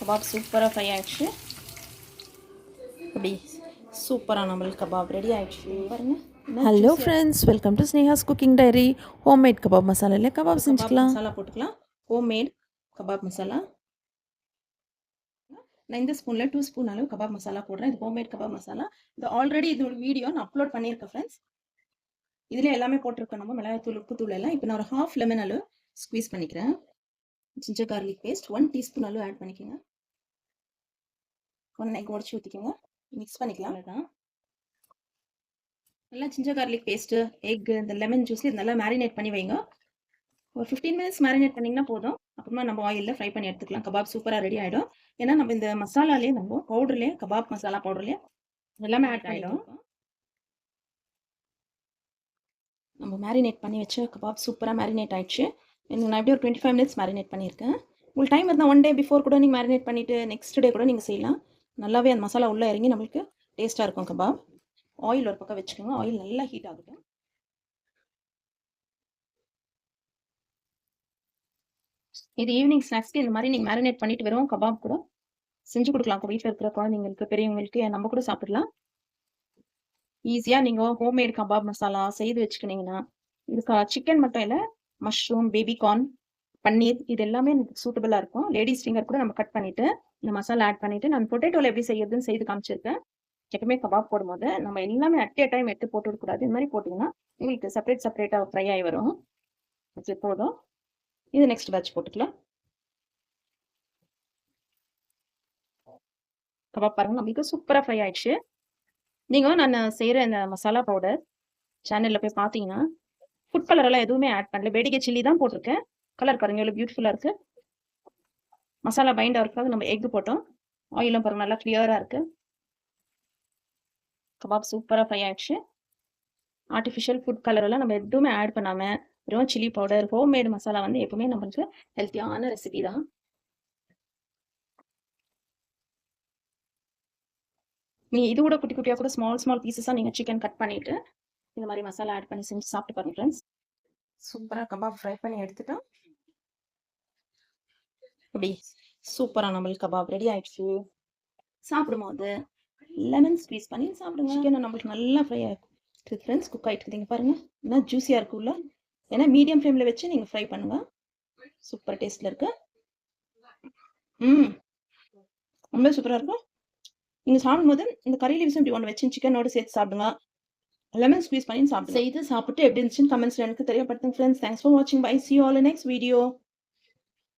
Kebab சூப்பராக fry ஆகிடுச்சு. அப்படி சூப்பராக நம்மளுக்கு கபாப் ரெடி ஆகிடுச்சு பாருங்கள். Hello friends, welcome to Sneha's cooking diary. Homemade kebab மசாலாவில் கபாப் செஞ்சுக்கலாம். மசாலா போட்டுக்கலாம். ஹோம்மேட் கபாப் மசாலா. நான் இந்த ஸ்பூனில் 2 ஸ்பூன் அளவு கபாப் மசாலா போடுறேன். இது ஹோம்மேட் கபாப் மசாலா. இது ஆல்ரெடி இதோட வீடியோ நான் அப்லோட் பண்ணியிருக்கேன் ஃப்ரெண்ட்ஸ். இதில் எல்லாமே போட்டிருக்கோம், நம்ம மிளகாய்த்தூள், உப்புத்தூள் எல்லாம். இப்போ நான் ஒரு ½ லெமன் அளவு ஸ்குவீஸ் பண்ணிக்கிறேன். ஜிஞ்சர் கார்லிக் பேஸ்ட் 1 டீஸ்பூன் அளவு ஆட் பண்ணிக்கோங்க. 1 எக் உடச்சி ஊற்றிக்கோங்க. மிக்ஸ் பண்ணிக்கலாம். அவ்வளோதான். நல்லா ஜிஞ்சர் கார்லிக் பேஸ்ட்டு, எக், இந்த லெமன் ஜூஸில் இது நல்லா மேரினேட் பண்ணி வைங்க. ஒரு 15 மினிட்ஸ் மேரினேட் பண்ணிங்கன்னா போதும். அப்புறமா நம்ம ஆயிலில் ஃப்ரை பண்ணி எடுத்துக்கலாம். கபாப் சூப்பராக ரெடி ஆகிடும். ஏன்னா நம்ம இந்த மசாலாலே, நம்ம பவுடர்லேயே, கபாப் மசாலா பவுடர்லேயே எல்லாமே ஆட் பண்ணிடும். நம்ம மேரினேட் பண்ணி வச்ச கபாப் சூப்பராக மேரினேட் ஆகிடுச்சு. நான் எப்படி ஒரு 25 மினிட்ஸ் மேரினேட் பண்ணியிருக்கேன். உங்களுக்கு டைம் இருந்தால் 1 டே பிஃபோர் கூட நீங்கள் மேரினேட் பண்ணிவிட்டு நெக்ஸ்ட் டே கூட நீங்கள் செய்யலாம். நல்லாவே அந்த மசாலா உள்ளே இறங்கி நம்மளுக்கு டேஸ்ட்டாக இருக்கும் கபாப். ஆயில் ஒரு பக்கம் வச்சுக்கோங்க. ஆயில் நல்லா ஹீட் ஆகட்டும். இது ஈவினிங் ஸ்நாக்ஸ்க்கு இந்த மாதிரி நீங்கள் மேரினேட் பண்ணிட்டு வெறும் கபாப் கூட செஞ்சு கொடுக்கலாம். வீட்டில் இருக்கிற குழந்தைங்களுக்கு, பெரியவங்களுக்கு நம்ம கூட சாப்பிடலாம். ஈஸியாக நீங்கள் ஹோம்மேட் கபாப் மசாலா செய்து வச்சுக்கினீங்கன்னா, இதுக்கு சிக்கன் மட்டும் இல்லை, மஷ்ரூம், பேபிகார்ன், பன்னீர், இது எல்லாமே சூட்டபுளாக இருக்கும். லேடிஸ் ஃபிங்கர் கூட நம்ம கட் பண்ணிவிட்டு இந்த மசாலா ஆட் பண்ணிவிட்டு, நான் பொட்டேட்டோவில் எப்படி செய்யறதுன்னு செய்து காமிச்சிருக்கேன். எப்பவுமே கபாப் போடும்போது நம்ம எல்லாமே அட் ஏ டைம் எடுத்து போட்டு விடக்கூடாது. இந்த மாதிரி போட்டிங்கன்னா உங்களுக்கு செப்பரேட்டாக ஃப்ரை ஆகி வரும். இது போதும். இது நெக்ஸ்ட் பேட்ச் போட்டுக்கலாம். கபாப் பாருங்கள், நம்மளுக்கு சூப்பராக ஃப்ரை ஆயிடுச்சு. நீங்கள் நான் செய்கிற இந்த மசாலா பவுடர் சேனலில் போய் பார்த்தீங்கன்னா ஃபுட் கலரெல்லாம் எதுவுமே ஆட் பண்ணல. வேடிக்கை சில்லி தான் போட்டிருக்கேன். கலர் பாருங்கள் எவ்வளோ பியூட்டிஃபுல்லாக இருக்குது. மசாலா பைண்ட் ஆகிறதுக்காக நம்ம எக் போட்டோம். ஆயிலும் பாருங்கள் நல்லா கிளியராக இருக்குது. கபாப் சூப்பராக ஃப்ரை ஆகிடுச்சு. ஆர்டிஃபிஷியல் ஃபுட் கலரெல்லாம் நம்ம எதுவுமே ஆட் பண்ணாமல் வெறும் சில்லி பவுடர், ஹோம்மேடு மசாலா வந்து எப்பவுமே நம்மளுக்கு ஹெல்த்தியான ரெசிபி தான். நீங்கள் இது கூட குட்டி குட்டியாக கூட ஸ்மால் பீசஸாக நீங்கள் சிக்கன் கட் பண்ணிவிட்டு இந்த மாதிரி மசாலா ஆட் பண்ணி செஞ்சு சாப்பிட்டு பாருங்க ஃப்ரெண்ட்ஸ். சூப்பராக கபாப் ஃப்ரை பண்ணி எடுத்துட்டோம். அப்படி சூப்பராக நம்மளுக்கு கபாப் ரெடி ஆயிடுச்சு. சாப்பிடும்போது லெமன் ஸ்க்வீஸ் பண்ணி சாப்பிடுங்க. சிக்கன் நம்மளுக்கு நல்லா ஃப்ரை ஆகிடும் ஃப்ரெண்ட்ஸ். குக் ஆகிட்டு இருக்குதுங்க பாருங்கள், என்ன ஜூஸியாக இருக்குல்ல. ஏன்னா மீடியம் ஃப்ளேமில் வச்சு நீங்கள் ஃப்ரை பண்ணுங்கள். சூப்பர் டேஸ்ட்டில் இருக்கு. ரொம்ப சூப்பராக இருக்கும். நீங்கள் சாப்பிடும்போது இந்த கறி லீவ்ஸும் இப்படி ஒன்று வச்சு சிக்கனோடு சேர்த்து சாப்பிடுங்க. லெமன் ஸ்க்வீஸ் பண்ணி சாப்பிட்டு எப்படி இருந்துச்சுன்னு கமெண்ட்ஸில் எனக்கு தெரியப்படுத்துங்க ஃப்ரெண்ட்ஸ். தேங்க்ஸ் ஃபார் வாட்சிங். By. See you all in next video.